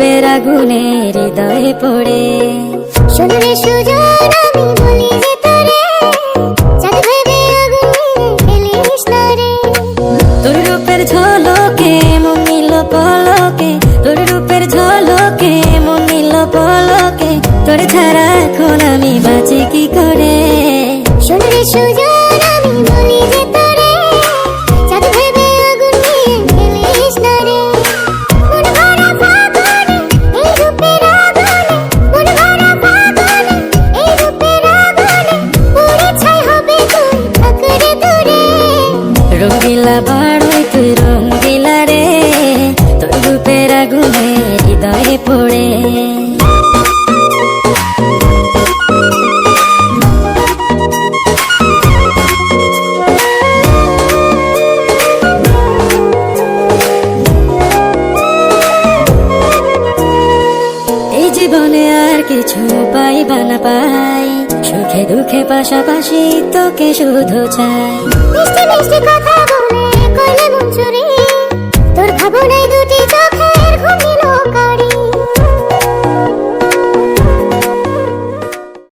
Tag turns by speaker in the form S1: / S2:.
S1: রূপের আগুনে হৃদয়ে পড়ে।
S2: শোন রে সুজন আমি বলি যে তোরে, চাঁদ ভেবে আগুন নিয়ে ফেলিস না রে।
S1: তোর রূপের ঝলকে মন নিল পলকে, তোর রূপের ঝলকে মন নিল পলকে, তোর ছাড়া এখন আমি বাঁচি কি করে।
S2: শোন রে সুজন আমি বলি যে তোরে, চাঁদ ভেবে আগুন নিয়ে ফেলিস না রে। মন ভরা ফাগুনে এই রূপের আগুনে, মন ভরা ফাগুনে এই রূপের আগুনে, পুড়ে ছাই হবে তুই থাক রে দূরে।
S1: রঙ্গিলা বাড়ই তুই রঙ্গিলা রে, তোর রূপের আগুনে হৃদয়ে পড়ে। এই জীবনে আর কিছু পাইবা না পাই, সুখে দুঃখে পাশাপাশি তোকে শুধু চাই।
S2: মিষ্টি মিষ্টি কথা বলে করলে মন চুরি